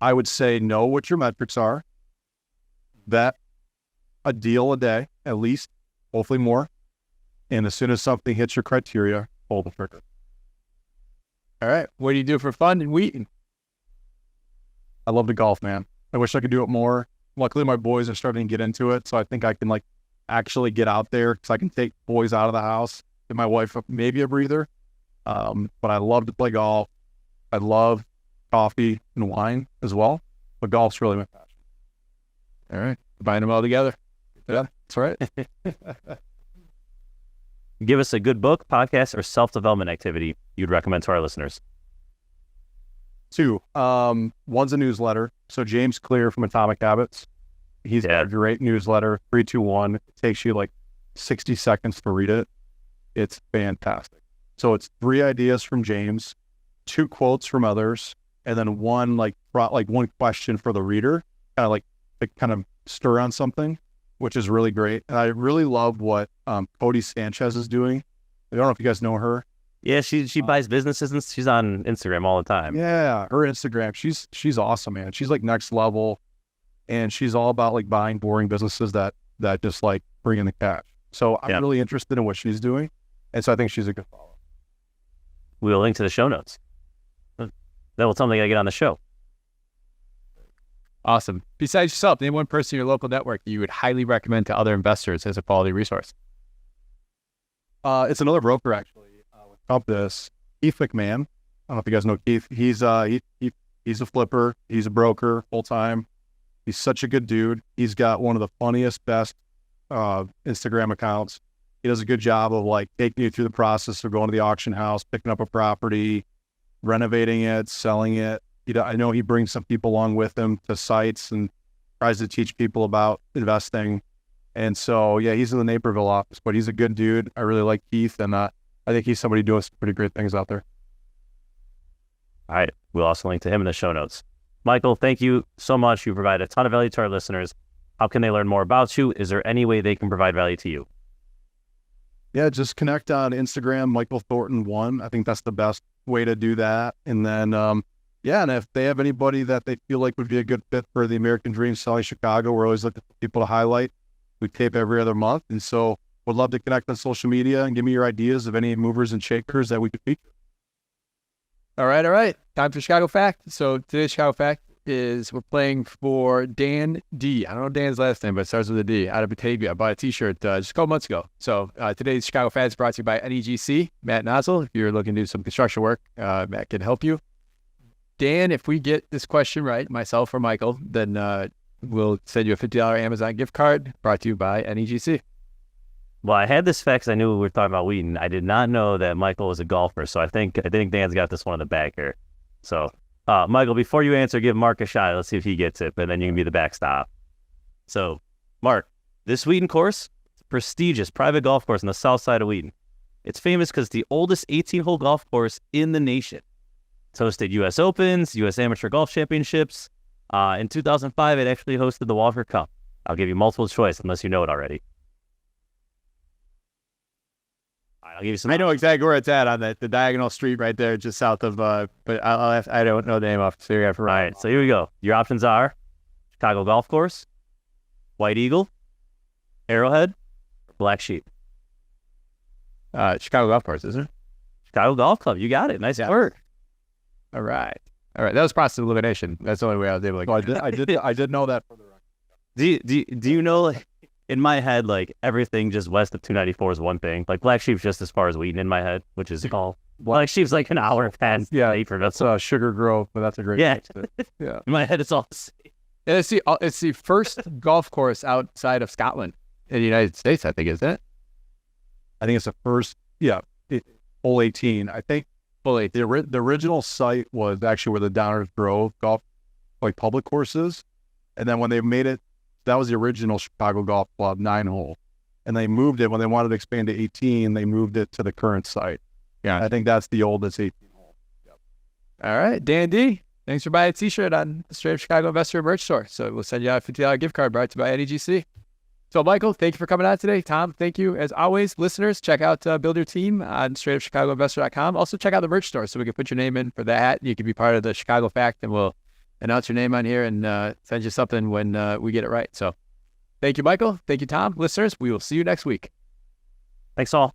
I would say know what your metrics are, vet a deal a day, at least, hopefully more. And as soon as something hits your criteria, pull the trigger. All right. What do you do for fun in Wheaton? I love to golf, man. I wish I could do it more. Luckily, my boys are starting to get into it, so I think I can actually get out there because I can take boys out of the house, give my wife maybe a breather. But I love to play golf. I love coffee and wine as well, but golf's really my passion. All right. Combine them all together. Yeah, that's right. Give us a good book, podcast, or self-development activity you'd recommend to our listeners. 2. One's a newsletter. So James Clear from Atomic Habits. He's got a great newsletter, 321. It takes you 60 seconds to read it. It's fantastic. So it's 3 ideas from James, 2 quotes from others, and then one one question for the reader, kind of stir on something, which is really great. And I really love what 𝗥𝗲𝗹𝘁 Sanchez is doing. I don't know if you guys know her. Yeah, she buys businesses and she's on Instagram all the time. Yeah, her Instagram, she's awesome, man. She's next level, and she's all about buying boring businesses that just bring in the cash. So I'm really interested in what she's doing, and so I think she's a good follow. We'll link to the show notes. That will tell them they got to get on the show. Awesome. Besides yourself, name one person in your local network you would highly recommend to other investors as a quality resource. It's another broker, actually, with Compass, Keith McMahon. I don't know if you guys know Keith. He's a flipper. He's a broker full-time. He's such a good dude. He's got one of the funniest, best Instagram accounts. He does a good job of taking you through the process of going to the auction house, picking up a property, renovating it, selling it. I know he brings some people along with him to sites and tries to teach people about investing. And so, yeah, he's in the Naperville office, but he's a good dude. I really like Keith, and I think he's somebody doing some pretty great things out there. All right. We'll also link to him in the show notes. Michael, thank you so much. You provide a ton of value to our listeners. How can they learn more about you? Is there any way they can provide value to you? Yeah, just connect on Instagram, Michael Thornton 1. I think that's the best way to do that. And then, and if they have anybody that they feel like would be a good fit for the American Dream selling Chicago, we're always looking for people to highlight. We tape every other month. And so would love to connect on social media and give me your ideas of any movers and shakers that we could feature. All right. Time for Chicago Fact. So today's Chicago Fact is we're playing for Dan D. I don't know Dan's last name, but it starts with a D, out of Batavia. I bought a t-shirt just a couple months ago. So today's Chicago Fact is brought to you by NEGC, Matt Nozzle. If you're looking to do some construction work, Matt can help you. Dan, if we get this question right, myself or Michael, then we'll send you a $50 Amazon gift card brought to you by NEGC. Well, I had this fact because I knew we were talking about Wheaton. I did not know that Michael was a golfer, so I think Dan's got this one in the bag here. So, Michael, before you answer, give Mark a shot. Let's see if he gets it, but then you can be the backstop. So, Mark, this Wheaton course, it's a prestigious private golf course on the south side of Wheaton. It's famous because it's the oldest 18-hole golf course in the nation. It's hosted U.S. Opens, U.S. Amateur Golf Championships. In 2005, it actually hosted the Walker Cup. I'll give you multiple choice unless you know it already. I'll give you some. I know exactly where it's at on the diagonal street right there, just south of. But I don't know the name off. So you have to All right, so here we go. Your options are Chicago Golf Course, White Eagle, Arrowhead, or Black Sheep. Chicago Golf Course, isn't it? Chicago Golf Club. You got it. Nice work. All right. That was process of elimination. That's the only way I was able to. So I did know that for the record. Do you know, like, in my head, like everything just west of 294 is one thing. Like Black Sheep's just as far as Wheaton in my head, which is all Black Sheep's like an hour and 10. Yeah, for that's Sugar Grove, but that's a great Yeah. place to- yeah. In my head, it's all the same. And it's the first golf course outside of Scotland in the United States, I think, isn't it? I think it's the first, hole 18. I think Fully. the original site was actually where the Downers Grove golf, like public courses. And then when they made it, that was the original Chicago Golf Club 9-hole. And they moved it when they wanted to expand to 18, they moved it to the current site. Yeah. I think that's the oldest 18-hole. All right, Dan D. Thanks for buying a t-shirt on the Straight Up Chicago Investor merch store. So we'll send you out a $50 gift card brought to you by NEGC. So Michael, thank you for coming on today. Tom, thank you. As always, listeners, check out Build Your Team on straightupchicagoinvestor.com. Also check out the merch store so we can put your name in for the hat. You can be part of the Chicago Fact, and we'll announce your name on here and send you something when we get it right. So thank you, Michael. Thank you, Tom. Listeners, we will see you next week. Thanks all.